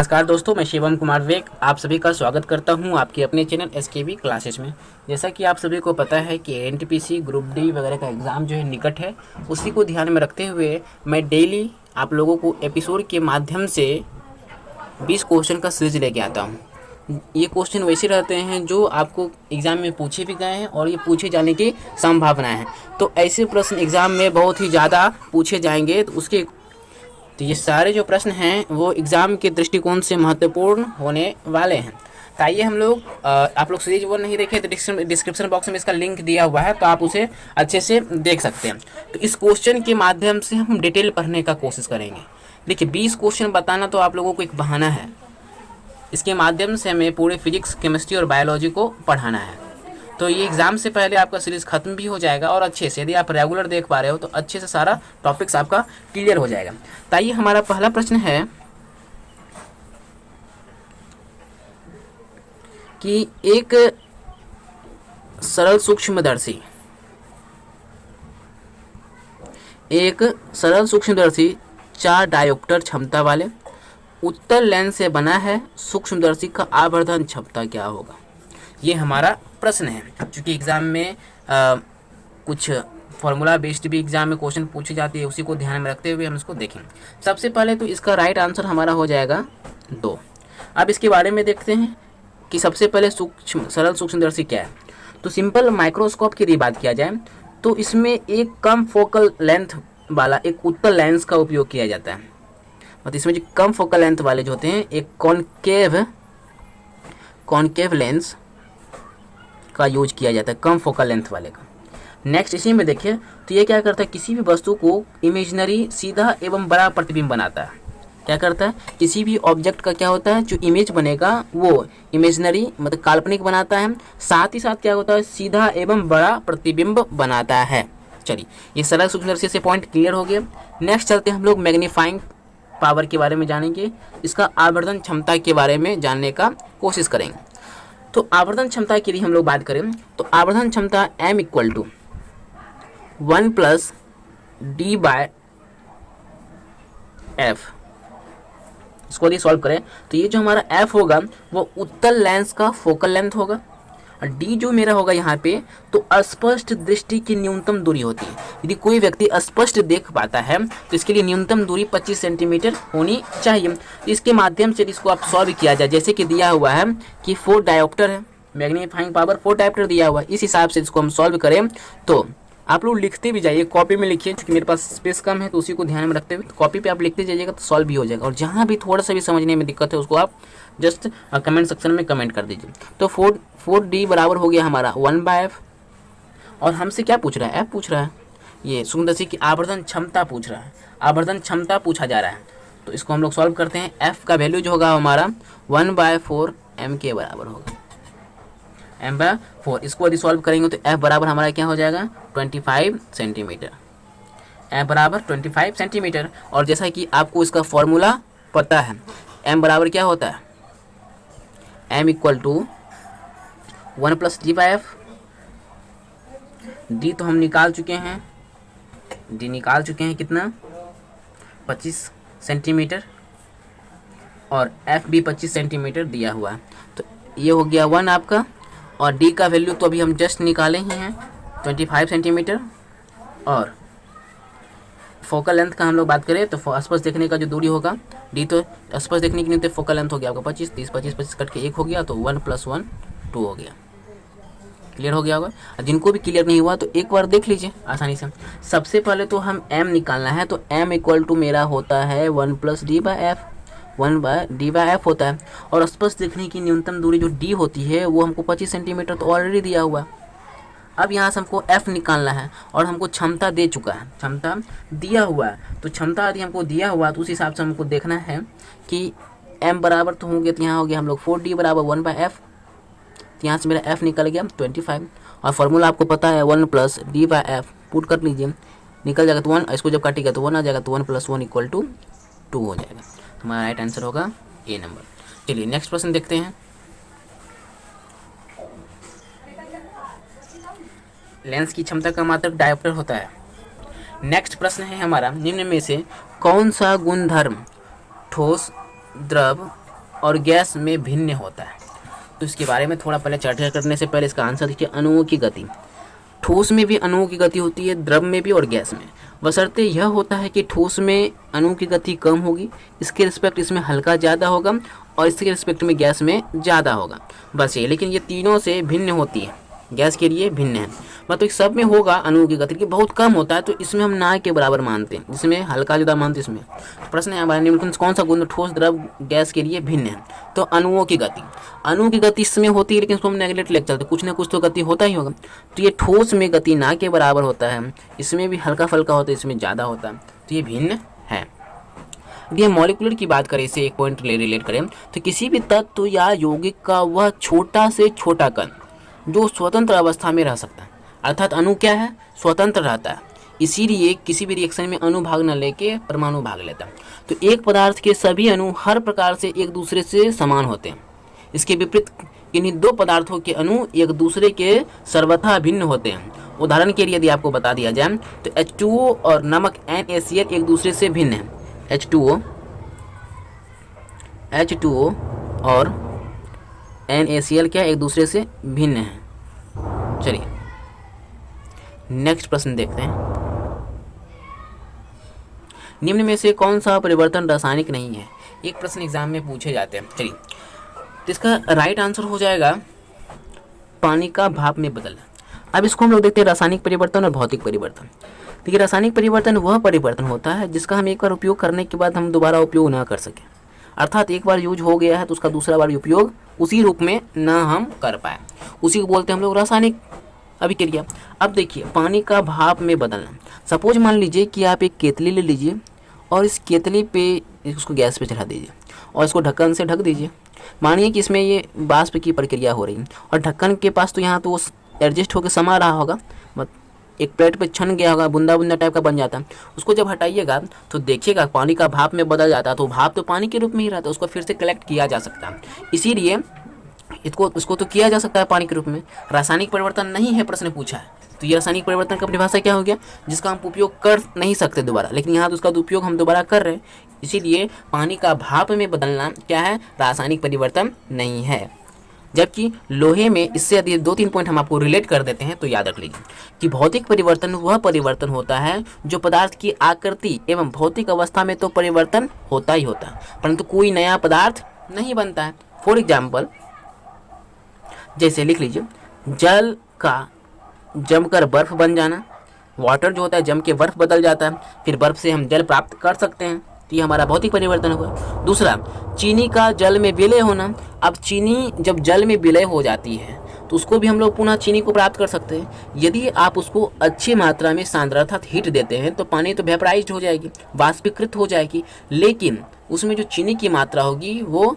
नमस्कार दोस्तों, मैं शिवम कुमार विवेक आप सभी का स्वागत करता हूं आपके अपने चैनल एसकेबी क्लासेस में। जैसा कि आप सभी को पता है कि एनटीपीसी ग्रुप डी वगैरह का एग्ज़ाम जो है निकट है, उसी को ध्यान में रखते हुए मैं डेली आप लोगों को एपिसोड के माध्यम से 20 क्वेश्चन का सीरीज लेके आता हूँ। ये क्वेश्चन वैसे रहते हैं जो आपको एग्ज़ाम में पूछे भी गए हैं और ये पूछे जाने की संभावना है। तो ऐसे प्रश्न एग्ज़ाम में बहुत ही ज़्यादा पूछे जाएंगे, तो ये सारे जो प्रश्न हैं वो एग्ज़ाम के दृष्टिकोण से महत्वपूर्ण होने वाले हैं। तो आइए हम लोग आप लोग सीरीज 1 नहीं देखे तो डिस्क्रिप्शन बॉक्स में इसका लिंक दिया हुआ है, तो आप उसे अच्छे से देख सकते हैं। तो इस क्वेश्चन के माध्यम से हम डिटेल पढ़ने का कोशिश करेंगे। देखिए 20 क्वेश्चन बताना तो आप लोगों को एक बहाना है, इसके माध्यम से हमें पूरे फिजिक्स, केमिस्ट्री और बायोलॉजी को पढ़ाना है। तो ये एग्ज़ाम से पहले आपका सीरीज़ ख़त्म भी हो जाएगा और अच्छे से, यदि आप रेगुलर देख पा रहे हो तो अच्छे से सारा टॉपिक्स आपका क्लियर हो जाएगा। तो आइए हमारा पहला प्रश्न है कि एक सरल सूक्ष्मदर्शी 4 डायोप्टर क्षमता वाले उत्तल लेंस से बना है। सूक्ष्मदर्शी का आवर्धन क्षमता क्या होगा? ये हमारा प्रश्न है। क्योंकि एग्ज़ाम में कुछ फॉर्मूला बेस्ड भी एग्ज़ाम में क्वेश्चन पूछी जाती है, उसी को ध्यान में रखते हुए हम इसको देखेंगे। सबसे पहले तो इसका राइट आंसर हमारा हो जाएगा 2। अब इसके बारे में देखते हैं कि सबसे पहले सरल सूक्ष्मदर्शी क्या है। तो सिंपल माइक्रोस्कोप की यदि बात किया जाए तो इसमें एक कम फोकल लेंथ वाला एक उत्तल लेंस का उपयोग किया जाता है। मतलब इसमें जो कम फोकल लेंथ वाले जो होते हैं, एक कॉनकेव लेंस का यूज किया जाता है, कम फोकल लेंथ वाले का। नेक्स्ट इसी में देखिए तो ये क्या करता है, किसी भी वस्तु को इमेजिनरी, सीधा एवं बड़ा प्रतिबिंब बनाता है। क्या करता है, किसी भी ऑब्जेक्ट का क्या होता है, जो इमेज बनेगा वो इमेजिनरी मतलब काल्पनिक बनाता है, साथ ही साथ क्या होता है, सीधा एवं बड़ा प्रतिबिंब बनाता है। चलिए ये सरल सूक्ष्मदर्शी से पॉइंट क्लियर हो गया। नेक्स्ट चलते हैं हम लोग मैग्नीफाइंग पावर के बारे में जानेंगे, इसका आवर्धन क्षमता के बारे में जानने का कोशिश करेंगे। तो आवर्धन क्षमता की यदि हम लोग बात करें तो आवर्धन क्षमता m = 1 + d/f। इसको यदि सॉल्व करें तो ये जो हमारा f होगा वो उत्तल लेंस का फोकल लेंथ होगा, और d जो मेरा होगा यहाँ पे तो अस्पष्ट दृष्टि की न्यूनतम दूरी होती है। यदि कोई व्यक्ति अस्पष्ट देख पाता है तो इसके लिए न्यूनतम दूरी 25 सेंटीमीटर होनी चाहिए। इसके माध्यम से इसको आप सॉल्व किया जाए, जैसे कि दिया हुआ है कि 4 डायोप्टर है, मैग्नीफाइंग पावर 4 डायोप्टर दिया हुआ है, इस हिसाब से इसको हम सॉल्व करें। तो आप लोग लिखते भी जाइए, कॉपी में लिखिए, क्योंकि मेरे पास स्पेस कम है तो उसी को ध्यान में रखते हुए कॉपी पे आप लिखते जाइएगा तो सॉल्व भी हो जाएगा। और जहाँ भी थोड़ा सा भी समझने में दिक्कत है उसको आप जस्ट कमेंट सेक्शन में कमेंट कर दीजिए। तो 4d बराबर हो गया हमारा 1/f। और हमसे क्या पूछ रहा है, f पूछ रहा है, ये सूक्ष्मदर्शी की आवर्धन क्षमता पूछ रहा है, आवर्धन क्षमता पूछा जा रहा है। तो इसको हम लोग सॉल्व करते हैं। f का वैल्यू जो होगा हमारा 1/4 m के बराबर होगा, m/4। इसको यदि सॉल्व करेंगे तो f बराबर हमारा क्या हो जाएगा, 25 सेंटीमीटर। f बराबर 25 सेंटीमीटर। और जैसा कि आपको इसका फॉर्मूला पता है, m बराबर क्या होता है, m = 1 + d/f। d तो हम निकाल चुके हैं, कितना, 25 सेंटीमीटर, और f भी 25 सेंटीमीटर दिया हुआ है। तो ये हो गया 1 आपका, और d का वैल्यू तो अभी हम जस्ट निकाले ही हैं 25 सेंटीमीटर। और फोकल लेंथ का हम लोग बात करें तो आसपास देखने का जो दूरी होगा, d तो आसपास देखने की नहीं तो फोकल लेंथ हो गया आपका 25, 30, 25 कट के 1 हो गया, तो 1 + 1 2 हो गया। क्लियर हो गया होगा। जिनको भी क्लियर नहीं हुआ तो एक बार देख लीजिए आसानी से। सबसे पहले तो हम m निकालना है, तो m = मेरा होता है 1 + d/f, 1/d/f होता है। और स्पष्ट देखने की न्यूनतम दूरी जो d होती है वो हमको 25 सेंटीमीटर तो ऑलरेडी दिया हुआ है। अब यहाँ से हमको f निकालना है, और हमको क्षमता दे चुका है, क्षमता दिया हुआ है। तो क्षमता यदि हमको दिया हुआ तो उस हिसाब से हमको देखना है कि m बराबर तो होंगे, तो यहाँ हो गया हम लोग 4d बराबर 1/f। तो यहाँ से मेरा f निकल गया 25, और फार्मूला आपको पता है 1 + d/f, पुट कर लीजिए, निकल जाएगा तो 1, इसको जब काटिएगा तो 1 आ जाएगा, तो 1 + 1 = 2 हो जाएगा। तो हमारा राइट आंसर होगा ए नंबर। चलिए नेक्स्ट प्रश्न देखते हैं। लेंस की क्षमता का मात्रक डायोप्टर होता है। नेक्स्ट प्रश्न है हमारा, निम्न में से कौन सा गुणधर्म ठोस, द्रव और गैस में भिन्न होता है। तो इसके बारे में थोड़ा पहले चर्चा करने से पहले इसका आंसर देखिए, अणुओं की गति। ठोस में भी अणुओं की गति होती है, द्रव में भी और गैस में। बशर्ते यह होता है कि ठोस में अणुओं की गति कम होगी, इसके रिस्पेक्ट इसमें हल्का ज़्यादा होगा, और इसके रिस्पेक्ट में गैस में ज़्यादा होगा, बस ये। लेकिन ये तीनों से भिन्न होती है, गैस के लिए भिन्न है। मतलब सब में होगा अणुओं की गति, बहुत कम होता है, तो इसमें हम ना के बराबर मानते हैं, जिसमें हल्का ज़्यादा मानते हैं इसमें। प्रश्न है हमारा, निम्नलिखित में कौन सा गुण ठोस द्रव गैस के लिए भिन्न है? तो अणुओं की गति। अणुओं की गति इसमें होती है, लेकिन इसको हम नेगलेक्ट लेके चलते, कुछ ना कुछ तो गति होता ही होगा। तो ये ठोस में गति ना के बराबर होता है, इसमें भी हल्का फल्का होता है, इसमें ज़्यादा होता है, तो ये भिन्न है। यदि हम मॉलिक्यूलर की बात करें, इसे एक पॉइंट रिलेट करें, तो किसी भी तत्व या यौगिक का वह छोटा से छोटा कण जो स्वतंत्र अवस्था में रह सकता है, अर्थात अणु क्या है, स्वतंत्र रहता है, इसीलिए किसी भी रिएक्शन में अणु भाग न लेके परमाणु भाग लेता है। तो एक पदार्थ के सभी अणु हर प्रकार से एक दूसरे से समान होते हैं। इसके विपरीत किन्हीं दो पदार्थों के अणु एक दूसरे के सर्वथा भिन्न होते हैं। उदाहरण के लिए यदि आपको बता दिया जाए तो H2O और नमक NaCl एक दूसरे से भिन्न है। H2O और NaCl क्या एक दूसरे से भिन्न है। चलिए नेक्स्ट प्रश्न देखते हैं। निम्न में से कौन सा परिवर्तन रासायनिक नहीं है? एक प्रश्न एग्जाम में पूछे जाते हैं। चलिए, तो इसका राइट आंसर हो जाएगा पानी का भाप में बदलना। अब इसको हम लोग देखते हैं रासायनिक परिवर्तन और भौतिक परिवर्तन। देखिए, रासायनिक परिवर्तन वह परिवर्तन होता है जिसका हम एक बार उपयोग करने के बाद हम दोबारा उपयोग ना कर सकें, अर्थात एक बार यूज हो गया है तो उसका दूसरा बार उपयोग उसी रूप में ना हम कर पाए, उसी को बोलते हैं हम लोग रासायनिक अभिक्रिया। अब देखिए, पानी का भाप में बदलना। सपोज मान लीजिए कि आप एक केतली ले लीजिए और इस केतली पे उसको गैस पे चढ़ा दीजिए और इसको ढक्कन से ढक दीजिए। मानिए कि इसमें ये वाष्प की प्रक्रिया हो रही है और ढक्कन के पास तो यहाँ तो वो एडजस्ट होकर समा रहा होगा, एक प्लेट पे छन गया होगा, बूंदा बूंदा टाइप का बन जाता है। उसको जब हटाइएगा तो देखिएगा पानी का भाप में बदल जाता है, तो भाप तो पानी के रूप में ही रहता है, उसको फिर से कलेक्ट किया जा सकता है। इसीलिए इसको तो किया जा सकता है पानी के रूप में। रासायनिक परिवर्तन नहीं है प्रश्न पूछा है, तो ये रासायनिक परिवर्तन का परिभाषा क्या हो गया, जिसका हम उपयोग कर नहीं सकते दोबारा, लेकिन यहाँ तो उसका उपयोग हम दोबारा कर रहे हैं। इसीलिए पानी का भाप में बदलना क्या है, रासायनिक परिवर्तन नहीं है। जबकि लोहे में, इससे यदि 2-3 पॉइंट हम आपको रिलेट कर देते हैं तो याद रख लीजिए कि भौतिक परिवर्तन वह परिवर्तन होता है जो पदार्थ की आकृति एवं भौतिक अवस्था में तो परिवर्तन होता ही होता है, परंतु कोई नया पदार्थ नहीं बनता है। फॉर एग्जाम्पल, जैसे लिख लीजिए, जल का जमकर बर्फ बन जाना, वाटर जो होता है जम के बर्फ बदल जाता है, फिर बर्फ से हम जल प्राप्त कर सकते हैं, तो ये हमारा भौतिक परिवर्तन हुआ। दूसरा, चीनी का जल में विलय होना। अब चीनी जब जल में विलय हो जाती है तो उसको भी हम लोग पुनः चीनी को प्राप्त कर सकते हैं। यदि आप उसको अच्छी मात्रा में सांद्रता हीट देते हैं तो पानी तो वेपराइज्ड हो जाएगी, वाष्पीकृत हो जाएगी, लेकिन उसमें जो चीनी की मात्रा होगी वो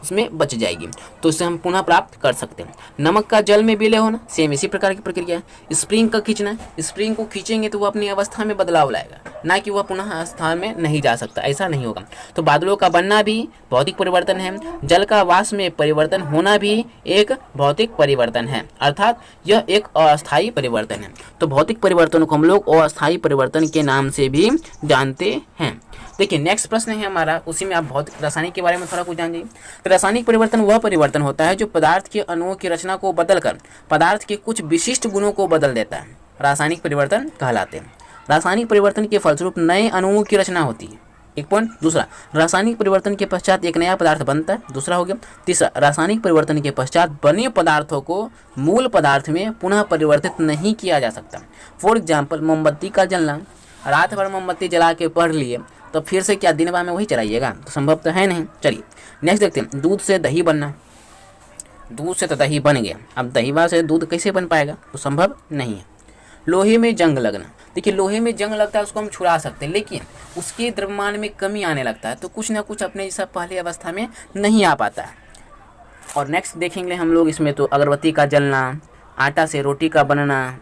इसमें बच जाएगी, तो इससे हम पुनः प्राप्त कर सकते हैं। नमक का जल में विलय होना, सेम इसी प्रकार की प्रक्रिया है। स्प्रिंग का खींचना, स्प्रिंग को खींचेंगे तो वो अपनी अवस्था में बदलाव लाएगा, ना कि वह पुनः अवस्था में नहीं जा सकता, ऐसा नहीं होगा। तो बादलों का बनना भी भौतिक परिवर्तन है, जल का वाष्प में परिवर्तन होना भी एक भौतिक परिवर्तन है, अर्थात यह एक अस्थायी परिवर्तन है। तो भौतिक परिवर्तन को हम लोग अस्थायी परिवर्तन के नाम से भी जानते हैं। देखिए, नेक्स्ट प्रश्न है हमारा, उसी में आप भौतिक रासायनिक के बारे में थोड़ा कुछ जान जाइए। तो रासायनिक परिवर्तन वह परिवर्तन होता है जो पदार्थ के अणुओं की रचना को बदलकर पदार्थ के कुछ विशिष्ट गुणों को बदल देता है, रासायनिक परिवर्तन कहलाते हैं। रासायनिक परिवर्तन के फलस्वरूप नए अणुओं की रचना होती है, एक पॉइंट। दूसरा, रासायनिक परिवर्तन के पश्चात एक नया पदार्थ बनता है, दूसरा हो गया। तीसरा, रासायनिक परिवर्तन के पश्चात बने पदार्थों को मूल पदार्थ में पुनः परिवर्तित नहीं किया जा सकता। फॉर एग्जाम्पल, मोमबत्ती का जलना, रात भर मोमबत्ती जला के पढ़ लिए तो फिर से क्या दिन भर में वही चलाइएगा, तो संभव तो है नहीं। चलिए नेक्स्ट देखते हैं, दूध से दही बनना। दूध से तो दही बन गया, अब दहीवा से दूध कैसे बन पाएगा, तो संभव नहीं है। लोहे में जंग लगना, देखिए लोहे में जंग लगता है उसको हम छुड़ा सकते हैं, लेकिन उसके द्रव्यमान में कमी आने लगता है, तो कुछ ना कुछ अपने जैसा पहले अवस्था में नहीं आ पाता है। और नेक्स्ट देखेंगे हम लोग इसमें, तो अगरबत्ती का जलना, आटा से रोटी का बनना,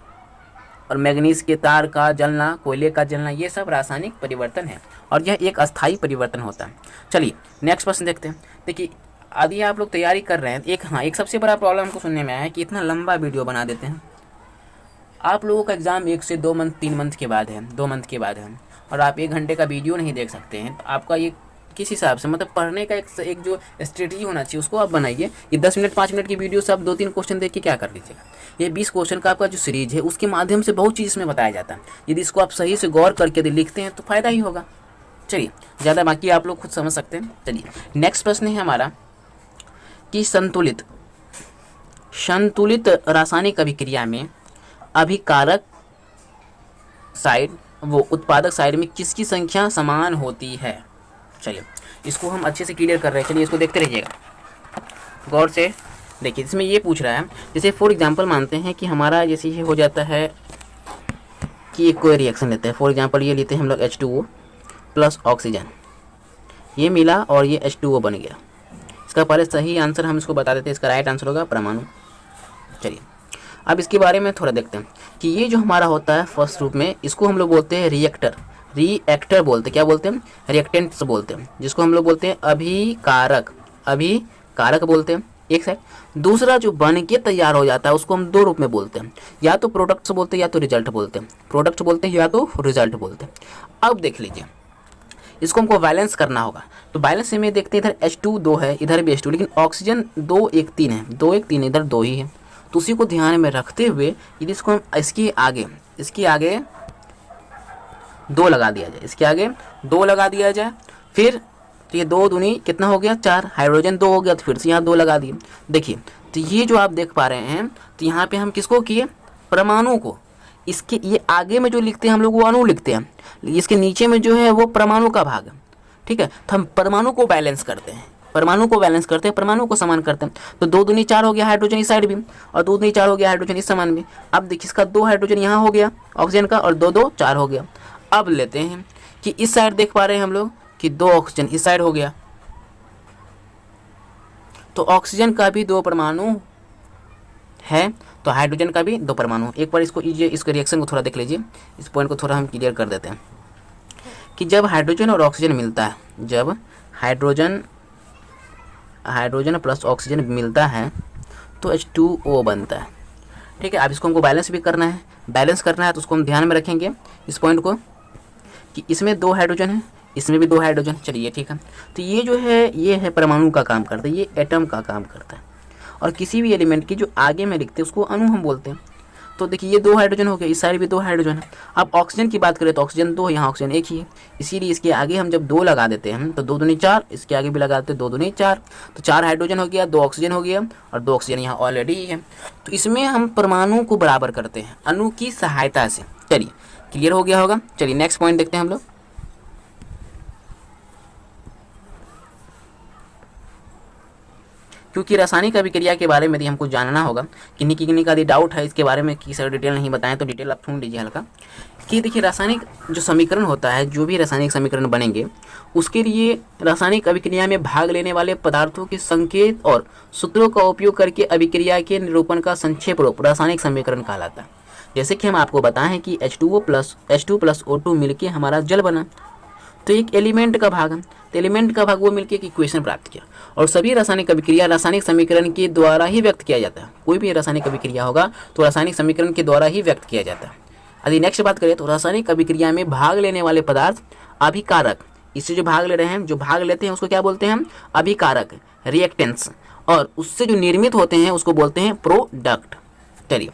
और मैग्नीज के तार का जलना, कोयले का जलना, ये सब रासायनिक परिवर्तन है और यह एक अस्थायी परिवर्तन होता है। चलिए नेक्स्ट प्रश्न देखते हैं। देखिए, यदि आप लोग तैयारी कर रहे हैं, एक सबसे बड़ा प्रॉब्लम हमको सुनने में आया है कि इतना लंबा वीडियो बना देते हैं। आप लोगों का एग्ज़ाम 1 से 2 मंथ 3 मंथ के बाद है, 2 मंथ के बाद है, और आप 1 घंटे का वीडियो नहीं देख सकते हैं, तो आपका ये किस हिसाब से, मतलब पढ़ने का एक जो स्ट्रेटजी होना चाहिए उसको आप बनाइए। ये 10 मिनट 5 मिनट की वीडियो से आप 2-3 क्वेश्चन देख के क्या कर लीजिएगा। ये 20 क्वेश्चन का आपका जो सीरीज है उसके माध्यम से बहुत चीज़ इसमें बताया जाता है। यदि इसको आप सही से गौर करके यदि लिखते हैं तो फ़ायदा ही होगा। चलिए, ज़्यादा बाकी आप लोग खुद समझ सकते हैं। चलिए नेक्स्ट प्रश्न है हमारा कि संतुलित रासायनिक अभिक्रिया में अभिकारक साइड वो उत्पादक साइड में किसकी संख्या समान होती है। चलिए इसको हम अच्छे से क्लियर कर रहे हैं। चलिए इसको देखते रहिएगा गौर से। देखिए इसमें ये पूछ रहा है, जैसे फॉर एग्जांपल मानते हैं कि हमारा जैसे ये हो जाता है कि एक कोई रिएक्शन लेते हैं। फॉर एग्जांपल ये लेते हैं हम लोग H2O प्लस ऑक्सीजन, ये मिला और ये H2O बन गया। इसका पहले सही आंसर हम इसको बता देते हैं। इसका राइट आंसर होगा परमाणु। चलिए अब इसके बारे में थोड़ा देखते हैं कि ये जो हमारा होता है फर्स्ट रूप में, इसको हम लोग बोलते हैं रिएक्टर बोलते हैं। क्या बोलते हैं? रिएक्टेंट्स बोलते हैं, जिसको हम लोग बोलते हैं अभिकारक बोलते हैं एक साइड। दूसरा जो बन के तैयार हो जाता है उसको हम दो रूप में बोलते हैं, या तो प्रोडक्ट्स बोलते हैं या तो रिजल्ट बोलते हैं। प्रोडक्ट्स बोलते हैं या तो रिजल्ट बोलते हैं। अब देख लीजिए इसको हमको बैलेंस करना होगा, तो बैलेंस में देखते हैं इधर H2 2 है, इधर भी H2, लेकिन ऑक्सीजन 2 1 3 है, 2 1 3 इधर 2 ही है। तो उसी को ध्यान में रखते हुए यदि इसको हम इसके आगे 2 लगा दिया जाए, इसके आगे 2 लगा दिया जाए, फिर तो ये 2 दूनी कितना हो गया 4, हाइड्रोजन 2 हो गया, तो फिर से यहाँ 2 लगा दिए। देखिए तो ये जो आप देख पा रहे हैं, तो यहाँ पे हम किसको किए? परमाणु को। इसके ये आगे में जो लिखते हैं हम लोग वो अणु लिखते हैं, इसके नीचे में जो है वो परमाणु का भाग है। ठीक है, तो हम परमाणु को बैलेंस करते हैं, परमाणु को समान करते हैं। तो 2 दूनी 4 हो गया हाइड्रोजन इस साइड भी, और 2 दूनी 4 हो गया हाइड्रोजन इस समान भी। अब देखिए इसका 2 हाइड्रोजन यहाँ हो गया ऑक्सीजन का, और 2 2 4 हो गया। अब लेते हैं कि इस साइड देख पा रहे हैं हम लोग कि 2 ऑक्सीजन इस साइड हो गया, तो ऑक्सीजन का भी 2 परमाणु है, तो हाइड्रोजन का भी 2 परमाणु। एक बार इसको इसके रिएक्शन को थोड़ा देख लीजिए, इस पॉइंट को थोड़ा हम क्लियर कर देते हैं कि जब हाइड्रोजन और ऑक्सीजन मिलता है, जब हाइड्रोजन प्लस ऑक्सीजन मिलता है तो H2O बनता है। ठीक है, अब इसको हमको बैलेंस भी करना है। तो उसको हम ध्यान में रखेंगे इस पॉइंट को कि इसमें 2 हाइड्रोजन है, इसमें भी 2 हाइड्रोजन। चलिए ठीक है, तो ये जो है ये है परमाणु का काम करता है, ये एटम का काम करता है। और किसी भी एलिमेंट की जो आगे में लिखते हैं उसको अणु हम बोलते हैं। तो देखिए ये 2 हाइड्रोजन हो गया, इस साइड भी 2 हाइड्रोजन है। अब ऑक्सीजन की बात करें तो ऑक्सीजन 2, यहाँ ऑक्सीजन 1 ही है, इसीलिए इसके आगे हम जब 2 लगा देते हैं तो 2 दूनी 4, इसके आगे भी लगा देते हैं 2 दूनी 4, तो 4 हाइड्रोजन हो गया, 2 ऑक्सीजन हो गया, और 2 ऑक्सीजन यहाँ ऑलरेडी ही है। तो इसमें हम परमाणु को बराबर करते हैं अणु की सहायता से। चलिए क्लियर हो गया होगा। चलिए नेक्स्ट पॉइंट देखते हैं हम लोग। क्योंकि रासायनिक अभिक्रिया के बारे में यदि हमको जानना होगा, किन्हीं का यदि डाउट है इसके बारे में कि सर डिटेल नहीं बताएं, तो डिटेल आप सुन लीजिए हल्का। कि देखिए रासायनिक जो समीकरण होता है, जो भी रासायनिक समीकरण बनेंगे उसके लिए रासायनिक अभिक्रिया में भाग लेने वाले पदार्थों के संकेत और सूत्रों का उपयोग करके अभिक्रिया के निरूपण का संक्षेप रूप रासायनिक समीकरण कहलाता है। जैसे कि हम आपको बताएं कि H2 प्लस O2 मिलके हमारा जल बना, तो एक एलिमेंट का भाग है, तो एलिमेंट का भाग वो मिलके एक इक्वेशन प्राप्त किया। और सभी रासायनिक अभिक्रिया रासायनिक समीकरण के द्वारा ही व्यक्त किया जाता है। कोई भी रासायनिक अभिक्रिया होगा तो रासायनिक समीकरण के द्वारा ही व्यक्त किया जाता है। यदि नेक्स्ट बात करें तो रासायनिक अभिक्रिया में भाग लेने वाले पदार्थ अभिकारक, इससे जो भाग ले रहे हैं, जो भाग लेते हैं उसको क्या बोलते हैं हम? अभिकारक, रिएक्टेंट्स। और उससे जो निर्मित होते हैं उसको बोलते हैं प्रोडक्ट। चलिए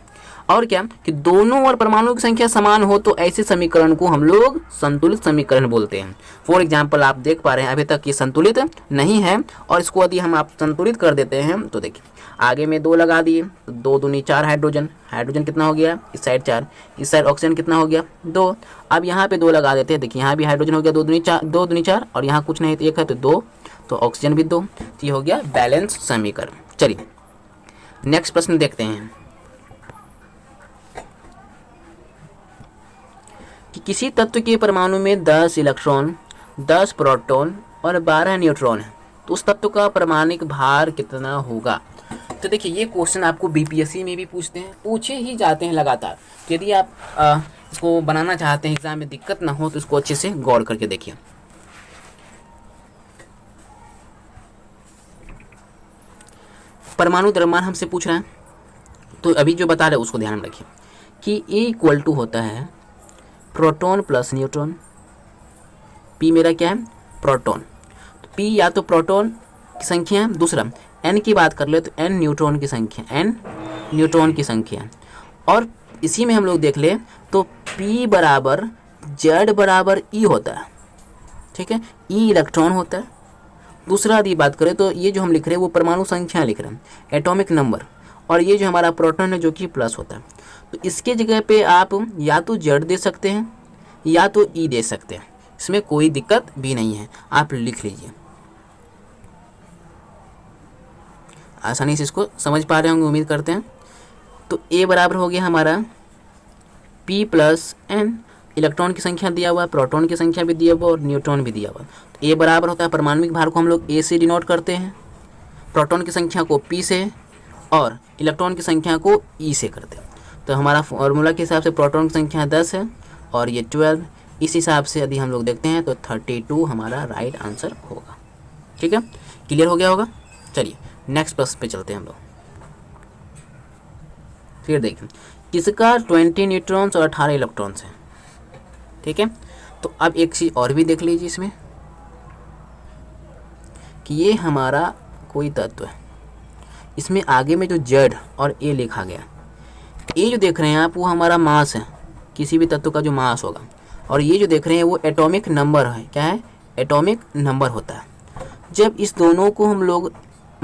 और क्या कि दोनों और परमाणु की संख्या समान हो तो ऐसे समीकरण को हम लोग संतुलित समीकरण बोलते हैं। फॉर एग्जांपल आप देख पा रहे हैं अभी तक ये संतुलित नहीं है, और इसको यदि हम आप संतुलित कर देते हैं तो देखिए आगे में 2 लगा दिए, तो 2 दूनी 4 हाइड्रोजन कितना हो गया? इस साइड 4, इस साइड ऑक्सीजन कितना हो गया? 2। अब यहाँ पे 2 लगा देते हैं, देखिए यहाँ भी हाइड्रोजन हो गया 2 दूनी 4, और यहाँ कुछ नहीं तो 1 है तो 2, तो ऑक्सीजन भी 2, तो ये हो गया बैलेंस समीकरण। चलिए नेक्स्ट प्रश्न देखते हैं कि किसी तत्व के परमाणु में 10 इलेक्ट्रॉन, 10 प्रोटॉन और 12 न्यूट्रॉन है, तो उस तत्व का परमाणिक भार कितना होगा? तो देखिए ये क्वेश्चन आपको बीपीएससी में भी पूछे ही जाते हैं लगातार। तो यदि आप इसको बनाना चाहते हैं, एग्जाम में दिक्कत ना हो, तो इसको अच्छे से गौर करके देखिए। परमाणु द्रव्यमान हमसे पूछ रहा है, तो अभी जो बता रहे उसको ध्यान में रखिए कि E होता है प्रोटॉन प्लस न्यूट्रॉन। P मेरा क्या है? प्रोटॉन। P या तो प्रोटॉन की संख्या है, दूसरा N की बात कर ले तो N न्यूट्रॉन की संख्या, N न्यूट्रॉन की संख्या। और इसी में हम लोग देख ले तो P बराबर Z बराबर E होता है, ठीक है, E इलेक्ट्रॉन होता है। दूसरा यदि बात करें तो ये जो हम लिख रहे हैं वो परमाणु संख्या लिख रहे हैं, एटॉमिक नंबर, और ये जो हमारा प्रोटॉन है जो कि प्लस होता है। तो इसके जगह पे आप या तो Z दे सकते हैं या तो E दे सकते हैं, इसमें कोई दिक्कत भी नहीं है, आप लिख लीजिए। आसानी से इसको समझ पा रहे होंगे उम्मीद करते हैं। तो A बराबर हो गया हमारा P प्लस N, इलेक्ट्रॉन की संख्या दिया हुआ है, प्रोटॉन की संख्या भी दिया हुआ और न्यूट्रॉन भी दिया हुआ। तो A बराबर होता है, परमाणविक भार को हम लोग A से डिनोट करते हैं, प्रोटॉन की संख्या को P से और इलेक्ट्रॉन की संख्या को E से करते हैं। तो हमारा फॉर्मूला के हिसाब से प्रोटॉन की संख्या 10 है और ये 12, इस हिसाब से यदि हम लोग देखते हैं तो 32 हमारा राइट आंसर होगा। ठीक है, क्लियर हो गया होगा। चलिए नेक्स्ट प्रश्न पे चलते हैं हम लोग। फिर देखिए किसका 20 न्यूट्रॉन्स और 18 इलेक्ट्रॉन्स हैं। ठीक है, तो अब एक चीज़ और भी देख लीजिए इसमें कि ये हमारा कोई तत्व है, इसमें आगे में जो Z और A लिखा गया, ये जो देख रहे हैं आप वो हमारा मास है, किसी भी तत्व का जो मास होगा, और ये जो देख रहे हैं वो एटॉमिक नंबर है। क्या है? एटॉमिक नंबर होता है। जब इस दोनों को हम लोग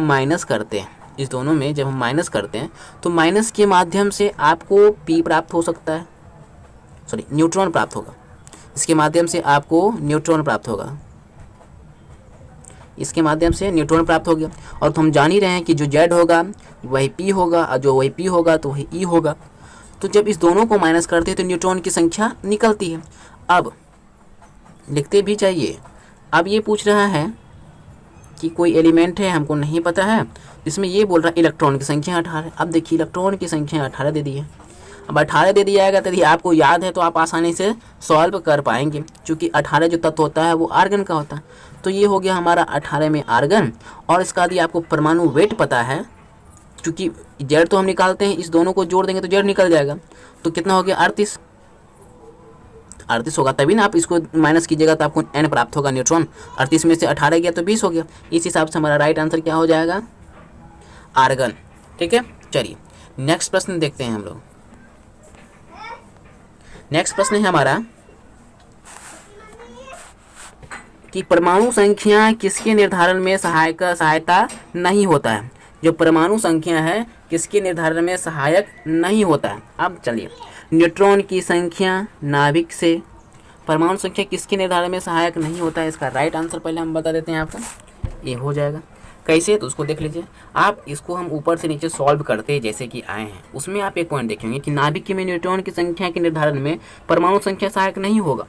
माइनस करते हैं, इस दोनों में जब हम माइनस करते हैं तो माइनस के माध्यम से आपको P प्राप्त हो सकता है, सॉरी न्यूट्रॉन प्राप्त होगा, इसके माध्यम से आपको न्यूट्रॉन प्राप्त होगा, इसके माध्यम से न्यूट्रॉन प्राप्त हो गया। और तो हम जान ही रहे हैं कि जो Z होगा वही P होगा और जो वही P होगा तो वही E होगा। तो जब इस दोनों को माइनस करते हैं तो न्यूट्रॉन की संख्या निकलती है। अब लिखते भी चाहिए। अब ये पूछ रहा है कि कोई एलिमेंट है, हमको नहीं पता है, इसमें ये बोल रहा है इलेक्ट्रॉन की संख्या 18। अब देखिए इलेक्ट्रॉन की संख्या 18 दे दी है। अब 18 दे दिया जाएगा तो यदि आपको याद है तो आप आसानी से सॉल्व कर पाएंगे, क्योंकि 18 जो तत्व होता है वो आर्गन का होता है। तो ये हो गया हमारा 18 में आर्गन, और इसका यदि आपको परमाणु वेट पता है, क्योंकि Z तो हम निकालते हैं, इस दोनों को जोड़ देंगे तो Z निकल जाएगा। तो कितना हो गया? 38 होगा, तभी ना आप इसको माइनस कीजिएगा तो आपको N प्राप्त होगा न्यूट्रॉन। 38 में से 18 गया तो 20 हो गया। इस हिसाब से हमारा राइट आंसर क्या हो जाएगा? आर्गन। ठीक है, चलिए नेक्स्ट प्रश्न देखते हैं हम लोग। नेक्स्ट प्रश्न है हमारा कि परमाणु संख्या किसके निर्धारण में सहायता नहीं होता है। जो परमाणु संख्या है किसके निर्धारण में सहायक नहीं होता है। अब चलिए न्यूट्रॉन की संख्या, नाभिक से परमाणु संख्या किसके निर्धारण में सहायक नहीं होता है। इसका राइट आंसर पहले हम बता देते हैं आपको, ये हो जाएगा। कैसे? तो उसको देख लीजिए आप, इसको हम ऊपर से नीचे सॉल्व करते जैसे कि आए हैं, उसमें आप एक पॉइंट देखेंगे कि नाभिक में न्यूट्रॉन की संख्या के निर्धारण में परमाणु संख्या सहायक नहीं होगा।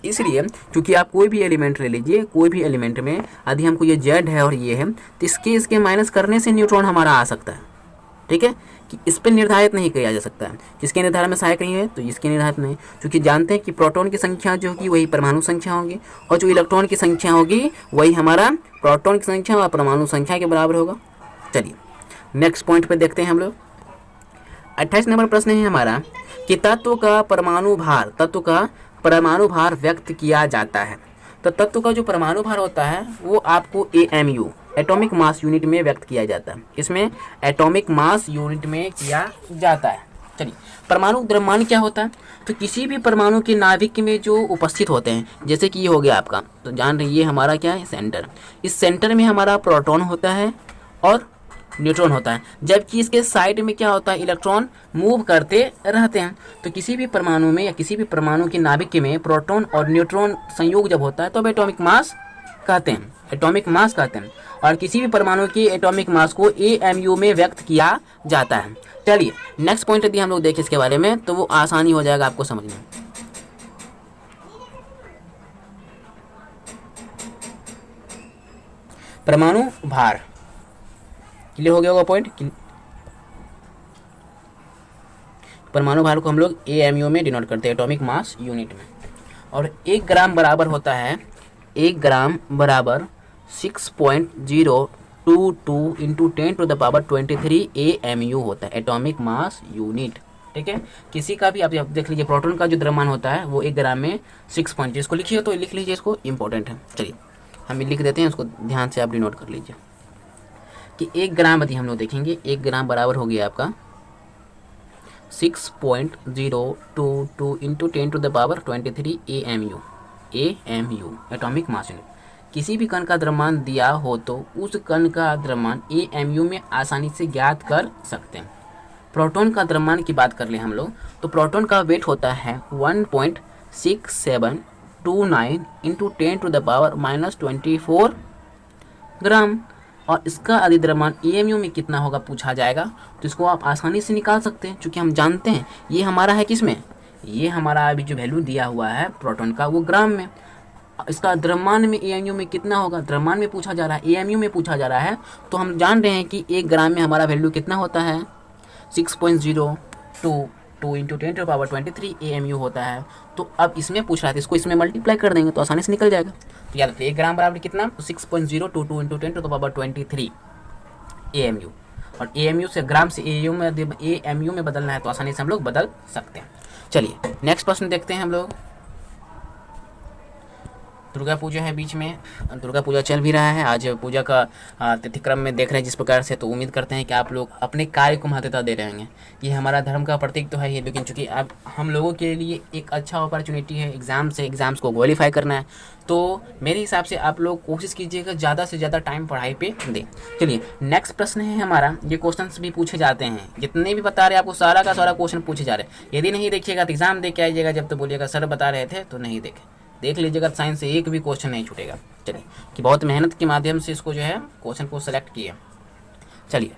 इसलिए क्योंकि आप कोई भी एलिमेंट ले लीजिए, कोई भी एलिमेंट में यदि हमको ये Z है और ये है तो इसके माइनस करने से न्यूट्रॉन हमारा आ सकता है। ठीक है, कि इस पर निर्धारित नहीं किया जा सकता है। किसके निर्धारण में सहायक नहीं है? तो इसके निर्धारित नहीं, क्योंकि जानते हैं कि प्रोटॉन की संख्या जो होगी वही परमाणु संख्या होगी, और जो इलेक्ट्रॉन की संख्या होगी वही हमारा प्रोटॉन की संख्या और परमाणु संख्या के बराबर होगा। चलिए नेक्स्ट पॉइंट पे देखते हैं हम लोग। 28 नंबर प्रश्न है हमारा कि तत्व का परमाणु भार व्यक्त किया जाता है। तो तत्व का जो परमाणु भार होता है वो आपको AMU एटॉमिक मास यूनिट में व्यक्त किया जाता है। इसमें एटॉमिक मास यूनिट में किया जाता है। चलिए परमाणु द्रव्यमान क्या होता है? तो किसी भी परमाणु के नाभिक में जो उपस्थित होते हैं, जैसे कि ये हो गया आपका, तो जान रही है हमारा क्या है? सेंटर। इस सेंटर में हमारा प्रोटॉन होता है और न्यूट्रॉन होता है, जबकि इसके साइड में क्या होता है? इलेक्ट्रॉन मूव करते रहते हैं। तो किसी भी परमाणु में या किसी भी परमाणु के नाभिक में प्रोटॉन और न्यूट्रॉन संयोग जब होता है तो एटॉमिक मास कहते हैं, एटॉमिक मास कहते हैं। और किसी भी परमाणु के एटॉमिक मास को AMU में व्यक्त किया जाता है। चलिए नेक्स्ट पॉइंट यदि हम लोग देखें इसके बारे में तो वो आसानी हो जाएगा आपको समझने। परमाणु भार क्लियर हो गया होगा पॉइंट। परमाणु भार को हम लोग AMU में डिनोट करते हैं, एटॉमिक मास यूनिट में। और 1 ग्राम बराबर होता है, 1 ग्राम बराबर 6.022 इंटू 10⁻23 AMU होता है, एटॉमिक मास यूनिट। ठीक है, किसी का भी आप देख लीजिए, प्रोटॉन का जो द्रव्यमान होता है वो 1 ग्राम में 6 पॉइंट, इसको लिखिए तो लिख लीजिए, इसको इंपॉर्टेंट है। चलिए हम लिख देते हैं, उसको ध्यान से आप भी नोट कर लीजिए कि 1 ग्राम यदि हम लोग देखेंगे, 1 ग्राम बराबर हो गया आपका 6.022 into 10⁻23 AMU। Atomic mass unit. किसी भी कण का द्रव्यमान दिया हो तो उस कण का द्रव्यमान AMU में आसानी से ज्ञात कर सकते हैं। प्रोटॉन का द्रव्यमान की बात कर ले हम लोग, तो प्रोटॉन का वेट होता है 1.6729 इंटू 10⁻24 ग्राम, और इसका यदि द्रव्यमान AMU में कितना होगा पूछा जाएगा, तो इसको आप आसानी से निकाल सकते हैं, क्योंकि हम जानते हैं ये हमारा है किसमें, ये हमारा अभी जो वैल्यू दिया हुआ है प्रोटॉन का वो ग्राम में। इसका द्रव्यमान में AMU में कितना होगा, द्रव्यमान में पूछा जा रहा है, AMU में पूछा जा रहा है, तो हम जान रहे हैं कि 1 ग्राम में हमारा वैल्यू कितना होता है 6.022 इंटू 10⁻23 AMU होता है। तो अब इसमें पूछ रहा था, इसको इसमें मल्टीप्लाई कर देंगे तो आसानी से निकल जाएगा। तो याद रखिए 1 ग्राम बराबर कितना, 6.022 इंटू 10⁻23 AMU, और AMU से ग्राम से AMU में बदलना है तो आसानी से हम लोग बदल सकते हैं। चलिए नेक्स्ट प्रश्न देखते हैं हम लोग। दुर्गा पूजा है बीच में, दुर्गा पूजा चल भी रहा है, आज पूजा का तिथिक्रम में देख रहे हैं जिस प्रकार से, तो उम्मीद करते हैं कि आप लोग अपने कार्य को महत्वता दे रहे होंगे। ये हमारा धर्म का प्रतीक तो है ही, लेकिन चूंकि अब हम लोगों के लिए एक अच्छा अपॉर्चुनिटी है एग्ज़ाम्स को क्वालिफाई करना है, तो मेरे हिसाब से आप लोग कोशिश कीजिएगा ज़्यादा से ज़्यादा टाइम पढ़ाई पे दें। चलिए नेक्स्ट प्रश्न है हमारा, ये क्वेश्चन भी पूछे जाते हैं, जितने भी बता रहे हैं आपको सारा का सारा क्वेश्चन पूछे जा रहे हैं। यदि नहीं देखिएगा तो एग्जाम दे के आइएगा, जब तो बोलिएगा सर बता रहे थे तो नहीं देख लीजिएगा, साइंस से एक भी क्वेश्चन नहीं छूटेगा। चलिए कि बहुत मेहनत के माध्यम से इसको जो है क्वेश्चन को सेलेक्ट किए। चलिए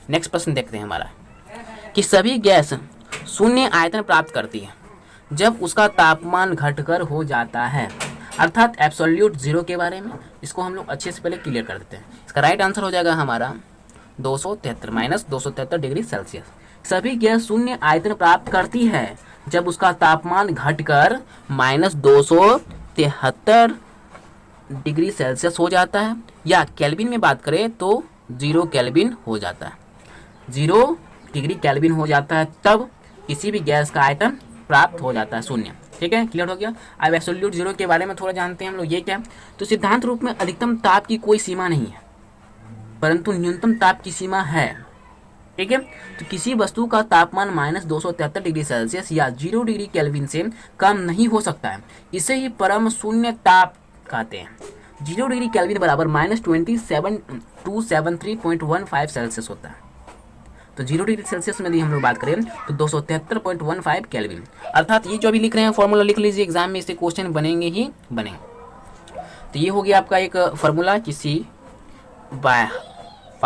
नेक्स्ट प्रश्न देखते हैं हमारा, कि सभी गैस शून्य आयतन प्राप्त करती है जब उसका तापमान घटकर हो जाता है, अर्थात एब्सोल्यूट जीरो के बारे में। इसको हम लोग अच्छे से पहले क्लियर कर देते हैं। इसका राइट आंसर हो जाएगा हमारा 273 डिग्री सेल्सियस। सभी गैस शून्य आयतन प्राप्त करती है जब उसका तापमान घटकर -273 डिग्री सेल्सियस हो जाता है, या केल्विन में बात करें तो 0 केल्विन हो जाता है, 0 डिग्री केल्विन हो जाता है, तब किसी भी गैस का आयतन प्राप्त हो जाता है शून्य। ठीक है, क्लियर हो गया। अब एब्सोल्यूट जीरो के बारे में थोड़ा जानते हैं हम लोग। ये क्या, तो सिद्धांत रूप में अधिकतम ताप की कोई सीमा नहीं है, परंतु न्यूनतम ताप की सीमा है। ठीक है, तो किसी वस्तु का तापमान -273 डिग्री सेल्सियस या 0 डिग्री केल्विन से कम नहीं हो सकता है, इसे ही परम शून्य ताप कहते हैं। 0 डिग्री केल्विन बराबर -273.15 सेल्सियस होता है। तो 0 डिग्री सेल्सियस में यदि हम लोग बात करें तो 273.15 केल्विन, अर्थात ये जो अभी लिख रहे हैं फॉर्मूला लिख लीजिए, एग्जाम में इससे क्वेश्चन बनेंगे ही बनेंगे। तो ये हो गया आपका एक फार्मूला कि C/5 =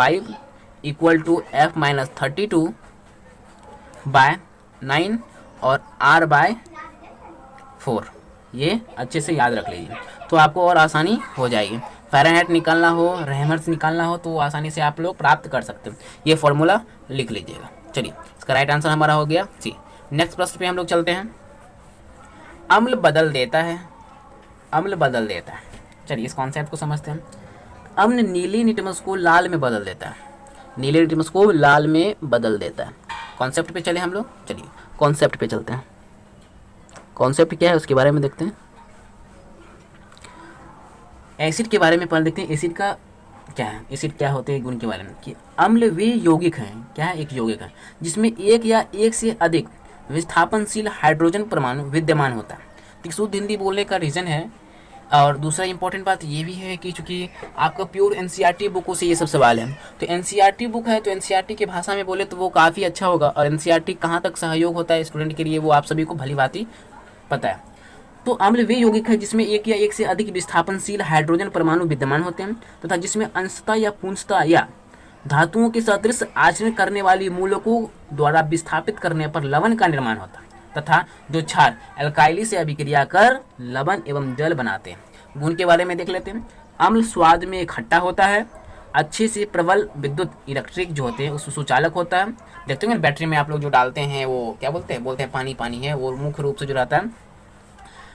F-32/9 और R/4। ये अच्छे से याद रख लीजिए तो आपको और आसानी हो जाएगी। फ़ारेनहाइट निकालना हो, रेमहर्ट्ज़ निकालना हो तो आसानी से आप लोग प्राप्त कर सकते हो। ये फॉर्मूला लिख लीजिएगा। चलिए इसका राइट आंसर हमारा हो गया सी। नेक्स्ट प्रश्न पे हम लोग चलते हैं। अम्ल बदल देता है, अम्ल बदल देता है। चलिए इस कॉन्सेप्ट को समझते हैं। अम्ल नीली लिटमस को लाल में बदल देता है, नीले लिटमस को लाल में बदल देता है। कॉन्सेप्ट पे चले हम लोग, चलिए कॉन्सेप्ट पे चलते हैं। कॉन्सेप्ट क्या है उसके बारे में देखते हैं। एसिड के बारे में पहले देखते हैं, एसिड का क्या है, एसिड क्या होते हैं गुण के बारे में। कि अम्ल वे यौगिक हैं, क्या है, एक यौगिक है जिसमें एक या एक से अधिक विस्थापनशील हाइड्रोजन परमाणु विद्यमान होता है। तो शुद्ध हिंदी बोलने का रीज़न है। और दूसरा इंपॉर्टेंट बात ये भी है कि चूँकि आपका प्योर एनसीईआरटी बुकों से ये सब सवाल है, तो एनसीईआरटी बुक है तो एनसीईआरटी की भाषा में बोले तो वो काफ़ी अच्छा होगा। और एनसीईआरटी कहाँ तक सहयोग होता है स्टूडेंट के लिए वो आप सभी को भली भांति पता है। तो अम्ल वे यौगिक है जिसमें एक या एक से अधिक विस्थापनशील हाइड्रोजन परमाणु विद्यमान होते हैं तथा जिसमें अंशतः या पूर्णतः या धातुओं के सदृश आचरण करने वाली मूलकों द्वारा विस्थापित करने पर लवण का निर्माण होता है तथा जो क्षार एल्काइली से अभिक्रिया कर लवण एवं जल बनाते हैं। गुण के बारे में देख लेते हैं। अम्ल स्वाद में खट्टा होता है, अच्छे से प्रबल विद्युत इलेक्ट्रिक जो होते हैं उसमें सुचालक होता है। देखते हैं बैटरी में आप लोग जो डालते हैं वो क्या बोलते हैं पानी पानी है, और मुख्य रूप से जो रहता है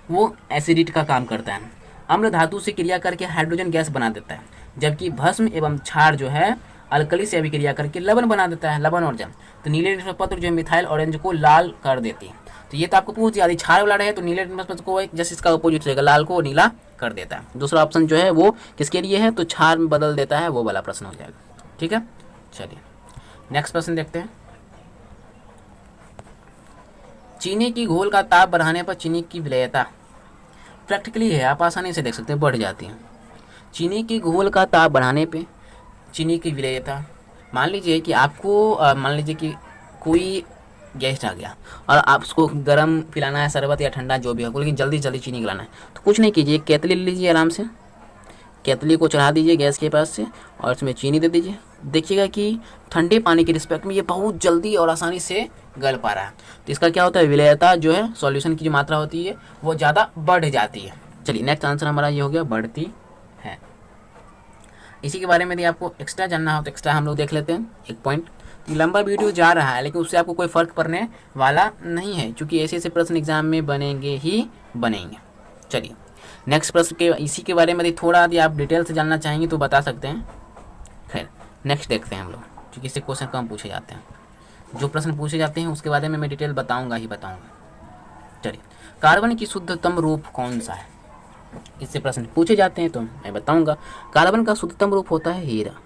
वो एसिडिट का काम करता है। अम्ल धातु से क्रिया करके हाइड्रोजन गैस बना देता है, जबकि भस्म एवं क्षार जो है अल्कली से अभिक्रिया करके लवण बना देता है, लवण और जल। तो नीले पत्र जो मिथाइल ऑरेंज को लाल कर देती है। तो ये तो आपको पूछ दिया, यदि क्षार वाला रहे तो नीले लिटमस को जैसे इसका अपोजिट रहेगा, लाल को नीला कर देता है। दूसरा ऑप्शन जो है वो किसके लिए है, तो क्षार में बदल देता है, वो वाला प्रश्न हो जाएगा। ठीक है, चलिए नेक्स्ट प्रश्न देखते हैं। चीनी की घोल का ताप बढ़ाने पर चीनी की विलेयता, प्रैक्टिकली है, आप आसानी से देख सकते हैं, बढ़ जाती है। चीनी की घोल का ताप बढ़ाने पे चीनी की विलेयता, मान लीजिए कि आपको मान लीजिए कि कोई गेस्ट आ गया और आप उसको गर्म पिलाना है, शरबत या ठंडा जो भी हो, लेकिन जल्दी जल्दी चीनी गिलाना है, तो कुछ नहीं कीजिए, केतली ले लीजिए, आराम से केतली को चढ़ा दीजिए गैस के पास से और इसमें चीनी दे दीजिए। देखिएगा कि ठंडे पानी के रिस्पेक्ट में ये बहुत जल्दी और आसानी से गल पा रहा है। तो इसका क्या होता है, विलेयता जो है सॉल्यूशन की जो मात्रा होती है वो ज़्यादा बढ़ जाती है। चलिए नेक्स्ट आंसर हमारा ये हो गया, बढ़ती है। इसी के बारे में यदि आपको एक्स्ट्रा जानना हो तो एक्स्ट्रा हम लोग देख लेते हैं एक पॉइंट। लंबा वीडियो जा रहा है लेकिन उससे आपको कोई फ़र्क पड़ने वाला नहीं है, क्योंकि ऐसे ऐसे प्रश्न एग्जाम में बनेंगे ही बनेंगे। चलिए नेक्स्ट प्रश्न के इसी के बारे में यदि थोड़ा यदि आप डिटेल से जानना चाहेंगे तो बता सकते हैं। खैर नेक्स्ट देखते हैं हम लोग, क्योंकि इससे क्वेश्चन कम पूछे जाते हैं। जो प्रश्न पूछे जाते हैं उसके बारे में मैं डिटेल बताऊँगा ही बताऊँगा। चलिए कार्बन की शुद्धतम रूप कौन सा है, इससे प्रश्न पूछे जाते हैं तो मैं बताऊँगा। कार्बन का शुद्धतम रूप होता है हीरा।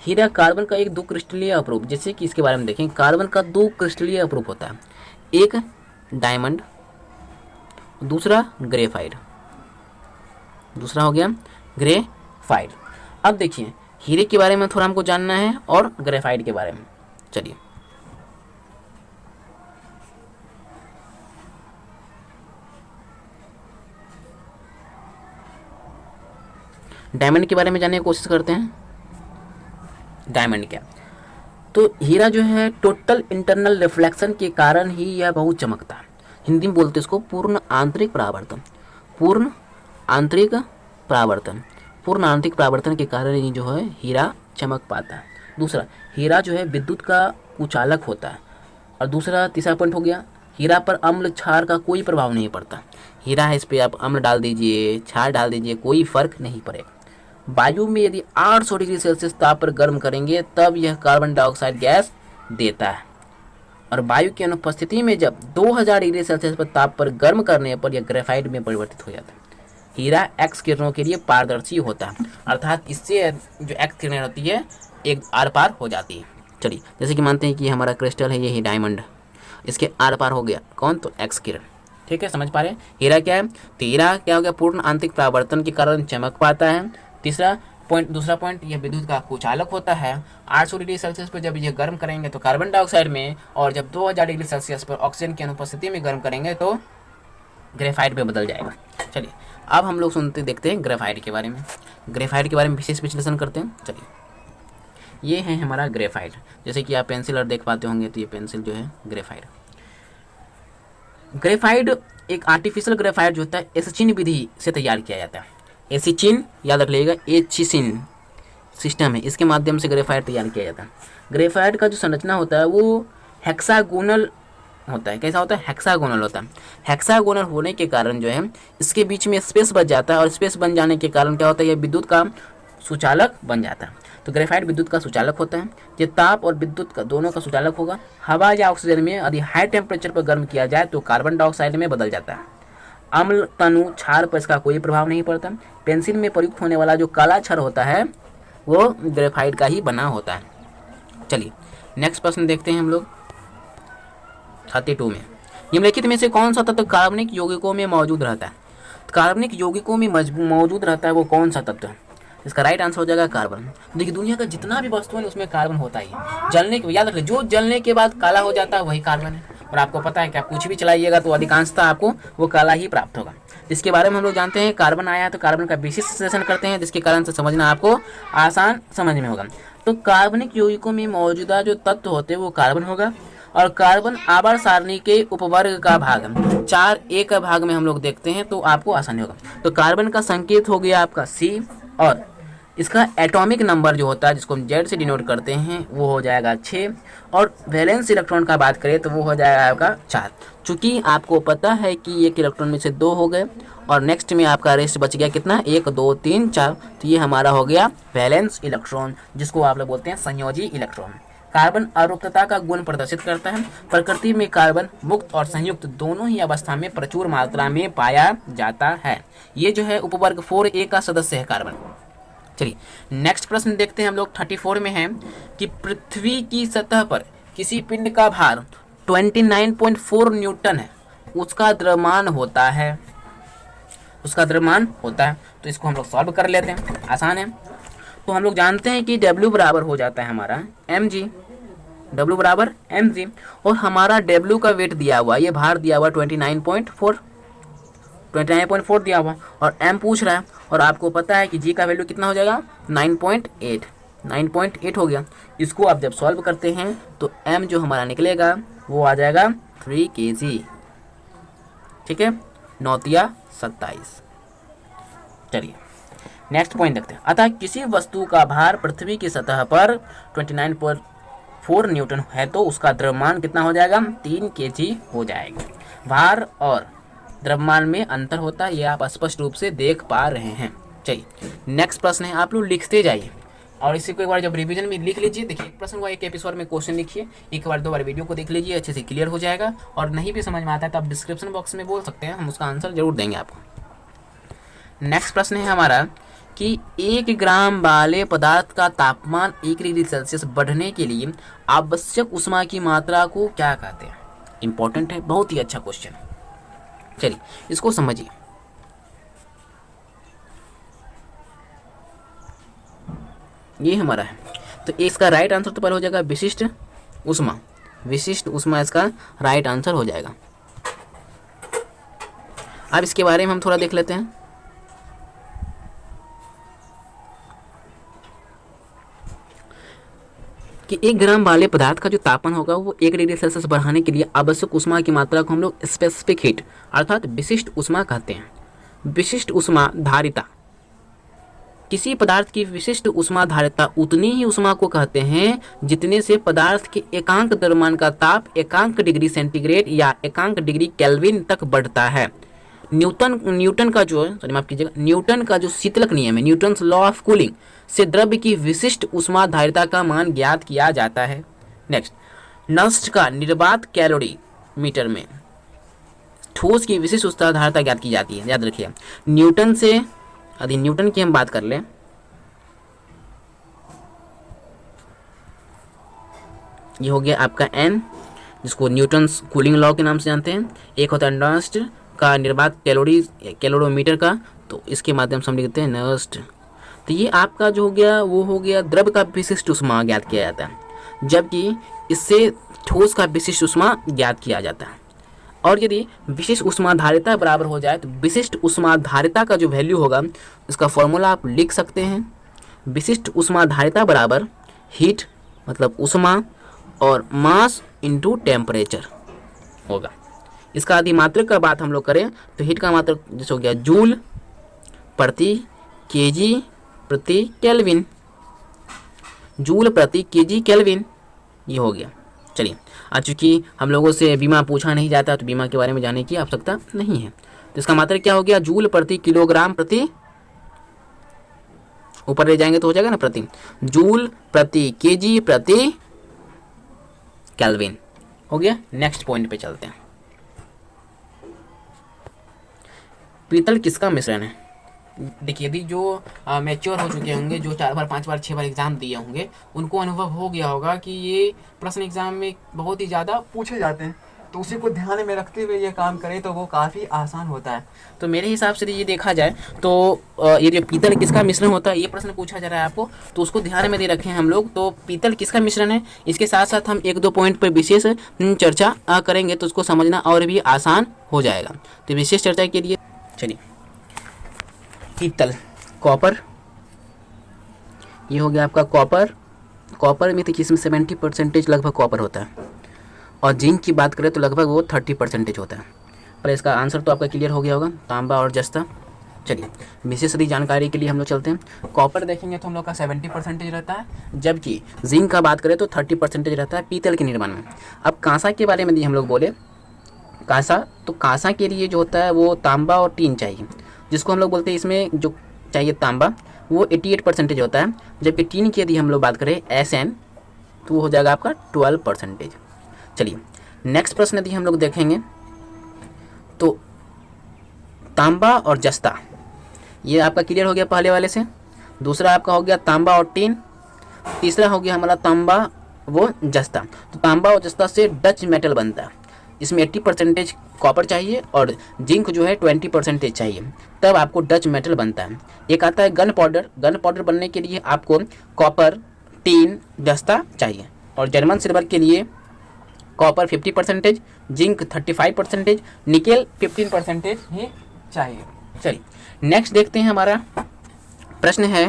हीरा कार्बन का एक दो क्रिस्टलीय अपरूप, जैसे कि इसके बारे में देखें, कार्बन का दो क्रिस्टलीय अपरूप होता है, एक डायमंड, दूसरा ग्रेफाइट, दूसरा हो गया ग्रेफाइट। अब देखिए हीरे के बारे में थोड़ा हमको जानना है और ग्रेफाइट के बारे में। चलिए डायमंड के बारे में जानने की कोशिश करते हैं। डायमंड क्या, तो हीरा जो है टोटल इंटरनल रिफ्लेक्शन के कारण ही यह बहुत चमकता है। हिंदी में बोलते हैं इसको पूर्ण आंतरिक परावर्तन। पूर्ण आंतरिक परावर्तन, पूर्ण आंतरिक परावर्तन के कारण ही जो है हीरा चमक पाता है। दूसरा, हीरा जो है विद्युत का कुचालक होता है। और दूसरा तीसरा पॉइंट हो गया, हीरा पर अम्ल क्षार का कोई प्रभाव नहीं पड़ता। हीरा है, इस पर आप अम्ल डाल दीजिए, क्षार डाल दीजिए, कोई फर्क नहीं पड़ेगा। वायु में यदि 800 डिग्री सेल्सियस ताप पर गर्म करेंगे तब यह कार्बन डाइऑक्साइड गैस देता है, और वायु की अनुपस्थिति में जब 2000 डिग्री सेल्सियस पर ताप पर गर्म करने पर यह ग्रेफाइट में परिवर्तित हो जाता है। हीरा एक्स किरणों के लिए पारदर्शी होता है, अर्थात इससे जो एक्स किरणें होती है एक आर पार हो जाती है। चलिए जैसे कि मानते हैं कि हमारा क्रिस्टल है यही डायमंड, इसके आर पार हो गया कौन, तो एक्स किरण। ठीक है, समझ पा रहे हैं। हीरा क्या है, तो हीरा क्या हो गया, पूर्ण आंतरिक परावर्तन के कारण चमक पाता है। तीसरा पॉइंट, दूसरा पॉइंट, यह विद्युत का कुचालक होता है। 800 डिग्री सेल्सियस पर जब ये गर्म करेंगे तो कार्बन डाइऑक्साइड में, और जब 2000 डिग्री सेल्सियस पर ऑक्सीजन की अनुपस्थिति में गर्म करेंगे तो ग्रेफाइट में बदल जाएगा। चलिए अब हम लोग देखते हैं ग्रेफाइट के बारे में। ग्रेफाइट के बारे में विशेष विश्लेषण करते हैं। चलिए ये है हमारा ग्रेफाइट, जैसे कि आप पेंसिल और देख पाते होंगे, तो ये पेंसिल जो है ग्रेफाइट। ग्रेफाइट एक आर्टिफिशियल ग्रेफाइट जो होता है एसिचिन विधि से तैयार किया जाता है। एसिचिन याद रख लीजिएगा, एचिसिन सिस्टम है, इसके माध्यम से ग्रेफाइट तैयार किया जाता है। ग्रेफाइट का जो संरचना होता है वो हेक्सागोनल होता है। कैसा होता है, हेक्सागोनल होता है। हेक्सागोनल होने के कारण जो है इसके बीच में स्पेस बच जाता है, और स्पेस बन जाने के कारण क्या होता है, यह विद्युत का सुचालक बन जाता है। तो ग्रेफाइट विद्युत का सुचालक होता है। ये ताप और विद्युत का दोनों का सुचालक होगा। हवा या ऑक्सीजन में यदि हाई टेम्परेचर पर गर्म किया जाए तो कार्बन डाइऑक्साइड में बदल जाता है। अम्ल तनु क्षार पर इसका कोई प्रभाव नहीं पड़ता। पेंसिल में प्रयुक्त होने वाला जो काला क्षार होता है वो ग्रेफाइट का ही बना होता है। चलिए नेक्स्ट प्रश्न देखते हैं हम लोग 32 में। निम्नलिखित में से कौन सा तत्व कार्बनिक यौगिकों में मौजूद रहता है। कार्बनिक यौगिकों में मौजूद रहता है वो कौन सा तत्व है। इसका राइट आंसर हो जाएगा कार्बन। देखिए दुनिया का जितना भी वस्तु है उसमें कार्बन होता ही है। जलने के, याद रखिए, जो जलने के बाद काला हो जाता है वही कार्बन है। और आपको पता है कि आप कुछ भी चलाइएगा तो अधिकांशतः आपको वो काला ही प्राप्त होगा। इसके बारे में हम लोग जानते हैं, कार्बन आया तो कार्बन का विशेष विश्लेषण करते हैं, जिसके कारण से समझना आपको आसान समझ में होगा। तो कार्बनिक यौगिकों में मौजूदा जो तत्व होते हैं वो कार्बन होगा, और कार्बन आवर्त सारणी के उपवर्ग का भाग 4A का भाग में हम लोग देखते हैं तो आपको आसानी होगा। तो कार्बन का संकेत हो गया आपका C, और इसका एटॉमिक नंबर जो होता है जिसको हम Z से डिनोट करते हैं वो हो जाएगा 6, और वैलेंस इलेक्ट्रॉन का बात करें तो वो हो जाएगा आपका 4। चूँकि आपको पता है कि एक इलेक्ट्रॉन में से 2 हो गए और नेक्स्ट में आपका रेस्ट बच गया कितना, 1 2 3 4, तो ये हमारा हो गया वैलेंस इलेक्ट्रॉन, जिसको आप लोग बोलते हैं संयोजी इलेक्ट्रॉन। कार्बन अरुक्तता का गुण प्रदर्शित करता है। प्रकृति में कार्बन मुक्त और संयुक्त दोनों ही अवस्था में प्रचुर मात्रा में पाया जाता है। ये जो है उपवर्ग 4A का सदस्य है कार्बन। चलिए नेक्स्ट प्रश्न देखते हैं हम लोग 34 में है कि पृथ्वी की सतह पर किसी पिंड का भार 29.4 न्यूटन है, उसका द्रव्यमान होता है, तो इसको हम लोग सॉल्व कर लेते हैं, आसान है। तो हम लोग जानते हैं कि W बराबर हो जाता है हमारा mg, W बराबर mg, और हमारा W का वेट दिया हुआ, ये भार दिया हुआ 29.4 दिया हुआ, और m पूछ रहा है, और आपको पता है कि g का वैल्यू कितना हो जाएगा 9.8 हो गया। इसको आप जब सॉल्व करते हैं तो m जो हमारा निकलेगा वो आ जाएगा 3 kg, ठीक है, 9×27। चलिए नेक्स्ट पॉइंट देखते हैं। अतः किसी वस्तु का भार पृथ्वी की सतह पर 29.4 न्यूटन है तो उसका द्रव्यमान कितना हो जाएगा 3 kg हो जाएगा। भार और द्रव्यमान में अंतर होता है, ये आप स्पष्ट रूप से देख पा रहे हैं। चलिए नेक्स्ट प्रश्न है, आप लोग लिखते जाइए और इसी को एक बार जब रिवीजन में लिख लीजिए। देखिए एक प्रश्न को एक एपिसोड में क्वेश्चन लिखिए, एक बार 2 बार वीडियो को देख लीजिए, अच्छे से क्लियर हो जाएगा। और नहीं भी समझ में आता है तो आप डिस्क्रिप्शन बॉक्स में बोल सकते हैं, हम उसका आंसर जरूर देंगे आपको। नेक्स्ट प्रश्न है हमारा कि 1 ग्राम वाले पदार्थ का तापमान 1 डिग्री सेल्सियस बढ़ने के लिए आवश्यक ऊष्मा की मात्रा को क्या कहते हैं। इंपॉर्टेंट है, बहुत ही अच्छा क्वेश्चन। चलिए इसको समझिए। ये हमारा है, तो इसका राइट आंसर तो पहले हो जाएगा विशिष्ट ऊष्मा, इसका राइट आंसर हो जाएगा। अब इसके बारे में हम थोड़ा देख लेते हैं। कि 1 ग्राम वाले पदार्थ का जो तापमान होगा वो 1 डिग्री सेल्सियस बढ़ाने के लिए आवश्यक ऊष्मा की मात्रा को हम लोग स्पेसिफिक हीट अर्थात विशिष्ट ऊष्मा कहते हैं। विशिष्ट ऊष्मा धारिता, किसी पदार्थ की विशिष्ट ऊष्मा धारिता उतनी ही ऊष्मा को कहते हैं जितने से पदार्थ के एकांक द्रव्यमान का ताप एकांक डिग्री सेंटीग्रेड या एकांक डिग्री केल्विन तक बढ़ता है। न्यूटन का जो शीतलक नियम है, न्यूटन्स लॉ ऑफ कूलिंग से द्रव्य की विशिष्ट ऊष्मा धारिता का मान ज्ञात किया जाता है। नेक्स्ट, नष्ट का निर्वात कैलोरी मीटर में ठोस की विशिष्ट ऊष्मा धारिता ज्ञात की जाती है। याद रखिए न्यूटन से, यदि न्यूटन की हम बात कर लें, ये हो गया आपका n, जिसको न्यूटन्स कूलिंग लॉ के नाम से जानते हैं। एक होता है नष्ट का निर्वात कैलोरीमीटर का, तो इसके माध्यम से हम लिखते हैं नष्ट। तो ये आपका जो हो गया वो हो गया द्रव्य का विशिष्ट ऊष्मा ज्ञात किया जाता है, जबकि इससे ठोस का विशिष्ट ऊष्मा ज्ञात किया जाता है। और यदि विशिष्ट ऊष्मा धारिता बराबर हो जाए तो विशिष्ट ऊष्मा धारिता का जो वैल्यू होगा इसका फॉर्मूला आप लिख सकते हैं। विशिष्ट ऊष्मा धारिता बराबर हीट मतलब ऊष्मा और मास इनटू टेम्परेचर होगा। इसका अधिमात्रक का बात हम लोग करें तो हीट का मात्रक जैसे हो गया जूल प्रति केजी प्रति केल्विन, जूल प्रति केजी केल्विन, ये हो गया। चलिए, आज चूँकि हम लोगों से बीमा पूछा नहीं जाता तो बीमा के बारे में जानने की आवश्यकता नहीं है, तो इसका मात्रक क्या हो गया जूल प्रति किलोग्राम प्रति, ऊपर ले जाएंगे तो हो जाएगा ना प्रति, जूल प्रति केजी प्रति केल्विन हो गया। नेक्स्ट पॉइंट पे चलते हैं। पीतल किसका मिश्रण है। देखिए यदि जो मैच्योर हो चुके होंगे, जो 4 बार 5 बार 6 बार एग्जाम दिए होंगे, उनको अनुभव हो गया होगा कि ये प्रश्न एग्जाम में बहुत ही ज़्यादा पूछे जाते हैं, तो उसी को ध्यान में रखते हुए ये काम करें तो वो काफ़ी आसान होता है। तो मेरे हिसाब से ये देखा जाए तो ये जो पीतल किसका मिश्रण होता है ये प्रश्न पूछा जा रहा है आपको, तो उसको ध्यान में दे रखें हम लोग। तो पीतल किसका मिश्रण है, इसके साथ साथ हम 1-2 पॉइंट पर विशेष चर्चा करेंगे तो उसको समझना और भी आसान हो जाएगा। तो विशेष चर्चा के लिए चलिए, पीतल कॉपर, ये हो गया आपका कॉपर में तो जिसमें 70% लगभग कॉपर होता है, और जिंक की बात करें तो लगभग वो 30% होता है। पर इसका आंसर तो आपका क्लियर हो गया होगा, तांबा और जस्ता। चलिए विशेष जानकारी के लिए हम लोग चलते हैं। कॉपर देखेंगे तो हम लोग का 70% रहता है, जबकि जिंक का बात करें तो 30% रहता है पीतल के निर्माण में। अब कांसा के बारे में यदि हम लोग बोले, कांसा, तो कांसा के लिए जो होता है वो तांबा और टीन चाहिए, जिसको हम लोग बोलते हैं इसमें जो चाहिए तांबा वो 88% होता है, जबकि टीन की यदि हम लोग बात करें तो वो हो जाएगा आपका 12%। चलिए नेक्स्ट प्रश्न यदि हम लोग देखेंगे तो तांबा और जस्ता, ये आपका क्लियर हो गया पहले वाले से। दूसरा आपका हो गया तांबा और टीन। तीसरा हो गया हमारा तांबा वो जस्ता। तो तांबा और जस्ता से डच मेटल बनता है। इसमें 80% कॉपर चाहिए और जिंक जो है 20% चाहिए, तब आपको डच मेटल बनता है। एक आता है गन पाउडर। गन पाउडर बनने के लिए आपको कॉपर, टीन, जस्ता चाहिए। और जर्मन सिल्वर के लिए कॉपर 50%, जिंक 35%, निकेल 15% ही चाहिए। चलिए नेक्स्ट देखते हैं। हमारा प्रश्न है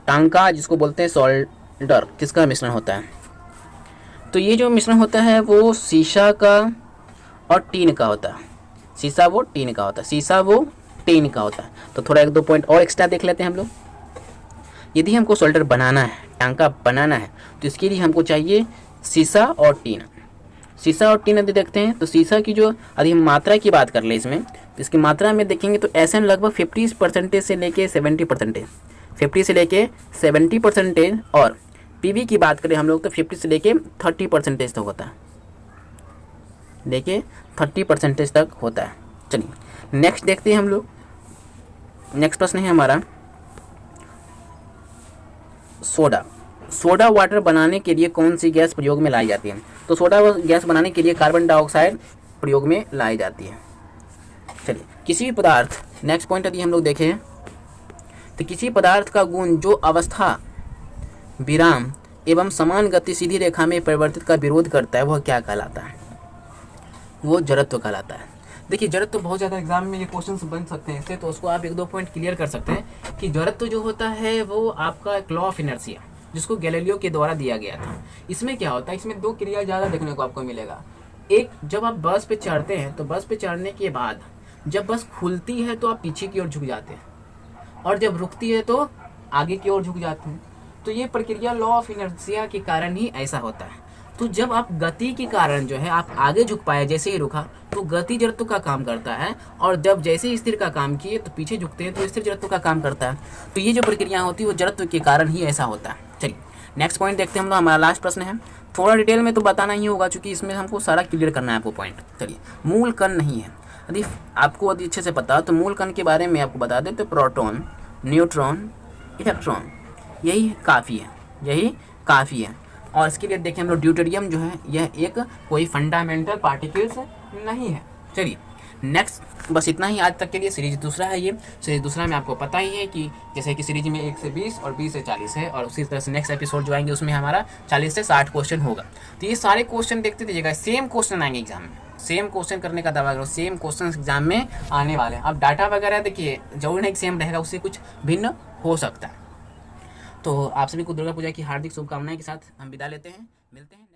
टांका, जिसको बोलते हैं सोल्डर, किसका मिश्रण होता है? तो ये जो मिश्रण होता है वो शीशा का और टीन का होता है। शीशा वो टीन का होता है, शीशा वो टीन का होता है। तो थोड़ा 1-2 पॉइंट और एक्स्ट्रा देख लेते हैं हम लोग। यदि हमको सोल्डर बनाना है, टांका बनाना है, तो इसके लिए हमको चाहिए शीशा और टीन। शीशा और टीन यदि देखते हैं तो शीशा की जो यदि हम मात्रा की बात कर ले इसमें, तो इसकी मात्रा में देखेंगे तो SN लगभग 50% से लेके 70%, 50 से लेके 70%, और PV की बात करें हम लोग तो 50 से लेके 30% तक होता है, लेके 30% तक होता है। चलिए नेक्स्ट देखते हैं हम लोग। नेक्स्ट प्रश्न है हमारा सोडा। सोडा वाटर बनाने के लिए कौन सी गैस प्रयोग में लाई जाती है? तो सोडा गैस बनाने के लिए कार्बन डाइऑक्साइड प्रयोग में लाई जाती है। चलिए किसी भी पदार्थ, नेक्स्ट पॉइंट यदि हम लोग देखें तो किसी पदार्थ का गुण जो अवस्था, विराम एवं समान गति सीधी रेखा में परिवर्तित का विरोध करता है वह क्या कहलाता है? वो जड़त्व कहलाता है। देखिए जड़त्व तो बहुत ज़्यादा एग्जाम में ये क्वेश्चंस बन सकते हैं इससे, तो उसको आप 1-2 पॉइंट क्लियर कर सकते हैं कि जड़त्व जो होता है वो आपका लॉ ऑफ इनर्शिया, जिसको गैलीलियो के द्वारा दिया गया था। इसमें क्या होता है, इसमें 2 क्रिया ज़्यादा देखने को आपको मिलेगा। एक, जब आप बस पे चढ़ते हैं तो बस पे चढ़ने के बाद जब बस खुलती है तो आप पीछे की ओर झुक जाते हैं, और जब रुकती है तो आगे की ओर झुक जाते हैं। तो ये प्रक्रिया लॉ ऑफ इनर्शिया के कारण ही ऐसा होता है। तो जब आप गति के कारण जो है आप आगे झुक पाए, जैसे ही रुका तो गति जड़त्व का काम करता है, और जब जैसे ही स्थिर का काम किए तो पीछे झुकते हैं तो स्थिर जड़त्व का काम करता है। तो ये जो प्रक्रिया होती है वो जड़त्व के कारण ही ऐसा होता है। चलिए नेक्स्ट पॉइंट देखते हैं हम लोग। हमारा लास्ट प्रश्न है, थोड़ा डिटेल में तो बताना ही होगा क्योंकि इसमें हमको सारा क्लियर करना है आपको पॉइंट। चलिए मूल कण नहीं है। यदि आपको यदि अच्छे से पता तो मूल कण के बारे में आपको बता दें तो प्रोटॉन, न्यूट्रॉन, इलेक्ट्रॉन, यही काफ़ी है, यही काफ़ी है। और इसके लिए देखें हम लोग ड्यूटेरियम जो है यह एक कोई फंडामेंटल पार्टिकल्स नहीं है। चलिए नेक्स्ट बस इतना ही आज तक के लिए। सीरीज दूसरा है ये। सीरीज दूसरा में आपको पता ही है कि जैसे कि सीरीज में 1 से 20 और 20 से 40 है, और उसी तरह से नेक्स्ट एपिसोड जो आएंगे उसमें हमारा 40 से 60 क्वेश्चन होगा। तो ये सारे क्वेश्चन देखते रहिएगा, सेम क्वेश्चन आएंगे एग्जाम में, सेम क्वेश्चन करने का दावा करो, सेम क्वेश्चन एग्जाम में आने वाले हैं। अब डाटा वगैरह देखिए जरूर नहीं सेम रहेगा, उससे कुछ भिन्न हो सकता है। तो आप सभी को दुर्गा पूजा की हार्दिक शुभकामनाएं के साथ हम विदा लेते हैं, मिलते हैं।